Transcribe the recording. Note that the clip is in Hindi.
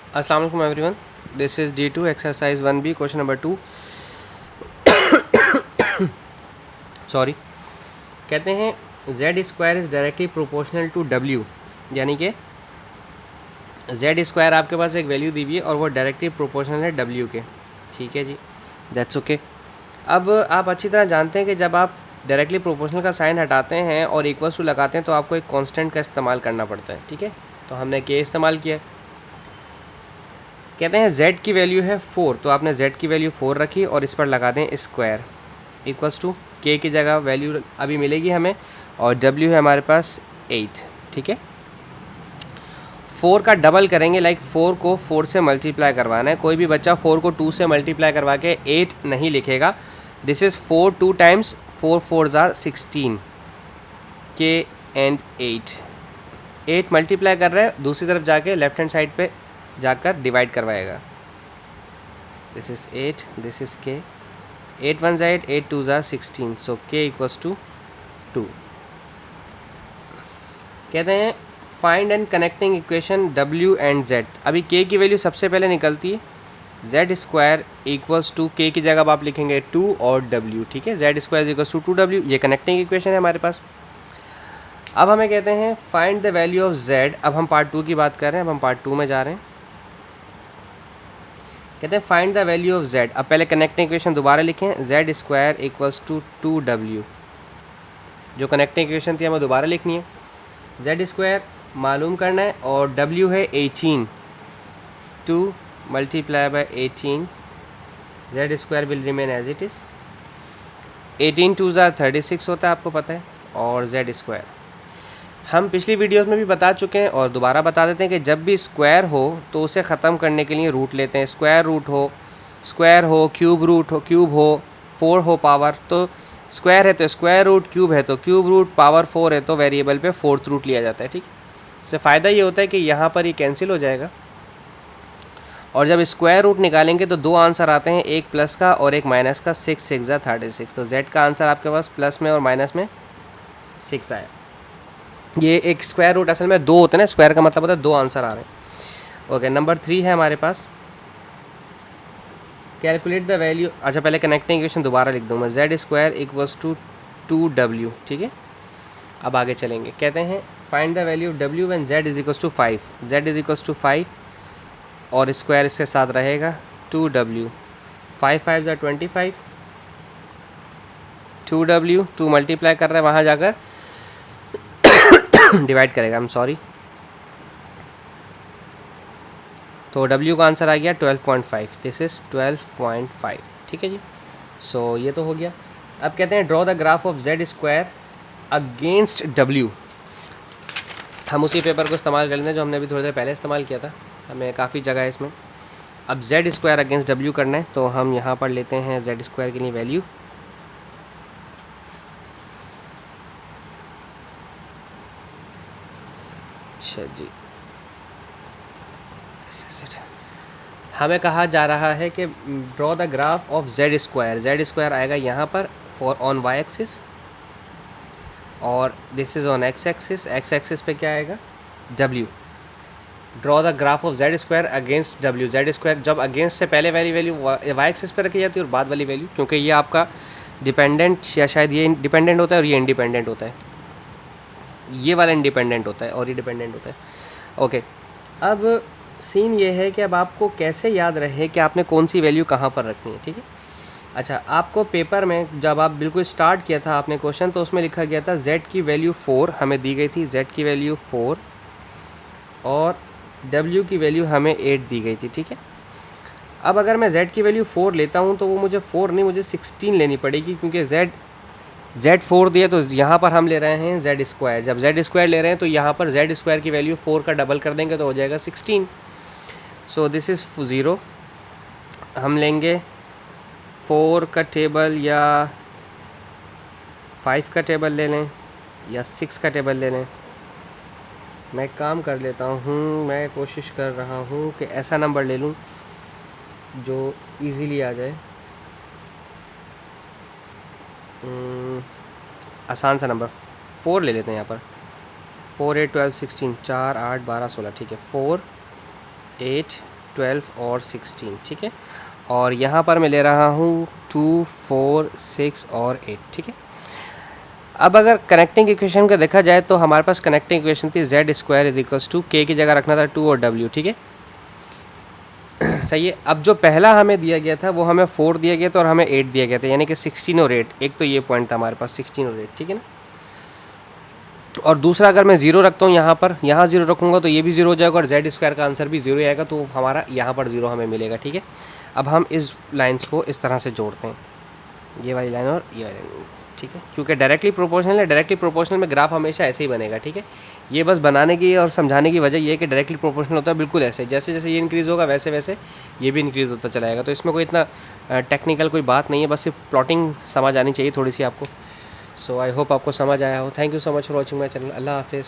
अस्सलाम वालेकुम everyone, this is D2 exercise 1B question number 2। Sorry, कहते हैं z square is directly proportional to डब्ल्यू, यानी कि जेड स्क्वायर आपके पास एक वैल्यू दी हुई है और वो डायरेक्टली प्रोपोर्शनल है डब्ल्यू के। ठीक है जी, दैट्स ओके। अब आप अच्छी तरह जानते हैं कि जब आप डायरेक्टली प्रोपोर्शनल का साइन हटाते हैं और इक्वल्स टू लगाते हैं तो आपको एक कांस्टेंट का इस्तेमाल करना पड़ता है। ठीक है, तो हमने के इस्तेमाल किया है। कहते हैं z की वैल्यू है 4, तो आपने z की वैल्यू 4 रखी और इस पर लगा दें स्क्वायर इक्वल्स टू k की जगह वैल्यू अभी मिलेगी हमें, और w है हमारे पास 8। ठीक है, 4 का डबल करेंगे, लाइक 4 को 4 से मल्टीप्लाई करवाना है। कोई भी बच्चा 4 को 2 से मल्टीप्लाई करवा के 8 नहीं लिखेगा। This is 4 2 times 4 4s are 16, k and 8 multiply कर रहे हैं, दूसरी तरफ जाके लेफ्ट हैंड साइड पे जाकर डिवाइड करवाएगा। This is 8, this is k, 8 1s 8, 8 2s are 16, so k equals to 2। कहते हैं find and connecting equation w and z। अभी k की वैल्यू सबसे पहले निकलती है, z square equals to k की जगह अब आप लिखेंगे 2 और w। ठीक है, z square equals to 2w, ये कनेक्टिंग इक्वेशन है हमारे पास। अब हमें कहते हैं find the value of z। अब हम पार्ट 2 की बात कर रहे हैं, अब हम पार्ट 2 में जा रहे हैं। कहते हैं find the value of z। अब पहले कनेक्टिंग इक्वेशन दोबारा लिखें, Z square equals to 2w। जो कनेक्टिंग इक्वेशन थी हमें दोबारा लिखनी है, जेड स्क्वायर मालूम करना है और w है 18, 2 multiply by 18, z square will remain as it is. 18 2s are 36 होता है, आपको पता है। और जेड स्क्वायर हम पिछली वीडियोस में भी बता चुके हैं और दोबारा बता देते हैं कि जब भी स्क्वायर हो तो उसे ख़त्म करने के लिए रूट लेते हैं। स्क्वायर हो, क्यूब रूट हो, क्यूब हो, 4 हो पावर, तो स्क्वायर है तो स्क्वायर रूट, क्यूब है तो क्यूब रूट, पावर 4 है तो वेरिएबल पे 4th रूट लिया जाता है। ठीक है, इससे फ़ायदा ये होता है कि यहाँ पर ये कैंसिल हो जाएगा और जब स्क्वायर रूट निकालेंगे तो दो आंसर आते हैं, एक प्लस का और एक माइनस का। 6 6 36, तो जेड का आंसर आपके पास प्लस में और माइनस में 6 आया। ये एक स्क्वायर रूट असल में 2 होते हैं ना, स्क्वायर का मतलब होता है 2 आंसर आ रहे हैं। ओके, नंबर 3 है हमारे पास, कैलकुलेट द वैल्यू। अच्छा, पहले कनेक्टिंग इक्वेशन दोबारा लिख दूँ मैं, Z square equals to 2w। ठीक है, अब आगे चलेंगे। कहते हैं find the value w when z is equals to 5। z is equals to 5 और स्क्वायर इसके साथ रहेगा 2w, 5 5s are 25, 2w 2 multiply कर रहे हैं, वहाँ जाकर डिवाइड करेगा, आई एम सॉरी। तो w का आंसर आ गया 12.5, दिस इज़ 12.5। ठीक है जी, सो ये तो हो गया। अब कहते हैं draw the graph of Z square against w। हम उसी पेपर को इस्तेमाल कर लेते हैं जो हमने अभी थोड़ी देर पहले इस्तेमाल किया था, हमें काफ़ी जगह है इसमें। अब जेड स्क्वायर अगेंस्ट w करना है, तो हम यहाँ पर लेते हैं जेड स्क्वायर के लिए वैल्यू। अच्छा जी, हमें कहा जा रहा है कि draw the graph of Z square. Z square आएगा यहाँ पर फॉर ऑन वाई एक्सिस और this is on x axis. X axis पे क्या आएगा, w। Draw the graph of Z square against w। Z square जब अगेंस्ट से पहले वाली वैल्यू वाई एक्सिस पे रखी जाती है और बाद वाली वैल्यू, क्योंकि ये आपका डिपेंडेंट या शायद ये डिपेंडेंट होता है और ये इंडिपेंडेंट होता है, ये वाला इंडिपेंडेंट होता है और ये डिपेंडेंट होता है। ओके, अब सीन ये है कि अब आपको कैसे याद रहे कि आपने कौन सी वैल्यू कहाँ पर रखनी है। ठीक है, अच्छा, आपको पेपर में जब आप बिल्कुल स्टार्ट किया था आपने क्वेश्चन, तो उसमें लिखा गया था z की वैल्यू 4 हमें दी गई थी, z की वैल्यू 4 और w की वैल्यू हमें 8 दी गई थी। ठीक है, अब अगर मैं z की वैल्यू 4 लेता हूँ तो वो मुझे 4 नहीं, मुझे 16 लेनी पड़ेगी, क्योंकि z 4 दिया तो यहाँ पर हम ले रहे हैं z स्क्वायर। जब z स्क्वायर ले रहे हैं तो यहाँ पर z स्क्वायर की वैल्यू 4 का डबल कर देंगे तो हो जाएगा 16। So this is 0। हम लेंगे 4 का टेबल या 5 का टेबल ले लें या 6 का टेबल ले लें। मैं काम कर लेता हूँ, मैं कोशिश कर रहा हूँ कि ऐसा नंबर ले लूँ जो इजीली आ जाए, आसान सा नंबर 4 ले लेते हैं यहाँ पर। 4 8 12 16, 4 8 12 16। ठीक है, 4 8 12 और 16, ठीक है। और यहाँ पर मैं ले रहा हूँ 2, 4, 6 और 8, ठीक है। अब अगर कनेक्टिंग इक्वेशन का देखा जाए तो हमारे पास कनेक्टिंग इक्वेशन थी z square is equals to k की जगह रखना था 2 और w, ठीक है। सही है। अब जो पहला हमें दिया गया था वो हमें 4 दिया गया था और हमें 8 दिया गया था, यानी कि 16 और 8, एक तो ये पॉइंट था हमारे पास 16 और 8, ठीक है ना। और दूसरा अगर मैं ज़ीरो रखता हूँ यहाँ पर, यहाँ ज़ीरो रखूँगा तो ये भी ज़ीरो हो जाएगा और जेड स्क्वायर का आंसर भी ज़ीरो आएगा, तो हमारा यहाँ पर ज़ीरो हमें मिलेगा, ठीक है। अब हम इस लाइन्स को इस तरह से जोड़ते हैं, ये वाली लाइन और ये वाली लाइन, ठीक है। क्योंकि डायरेक्टली प्रोपोर्शनल है, डायरेक्टली प्रोपोर्शनल में ग्राफ हमेशा ऐसे ही बनेगा, ठीक है। ये बस बनाने की और समझाने की वजह ये है कि डायरेक्टली प्रोपोर्शनल होता है बिल्कुल ऐसे, जैसे जैसे ये इंक्रीज़ होगा वैसे वैसे ये भी इंक्रीज़ होता चलाएगा। तो इसमें कोई इतना टेक्निकल कोई बात नहीं है, बस सिर्फ प्लॉटिंग समझ आनी चाहिए थोड़ी सी आपको। सो आई होप आपको समझ आया हो। Thank you so much for watching my channel. अल्लाह हाफिज़।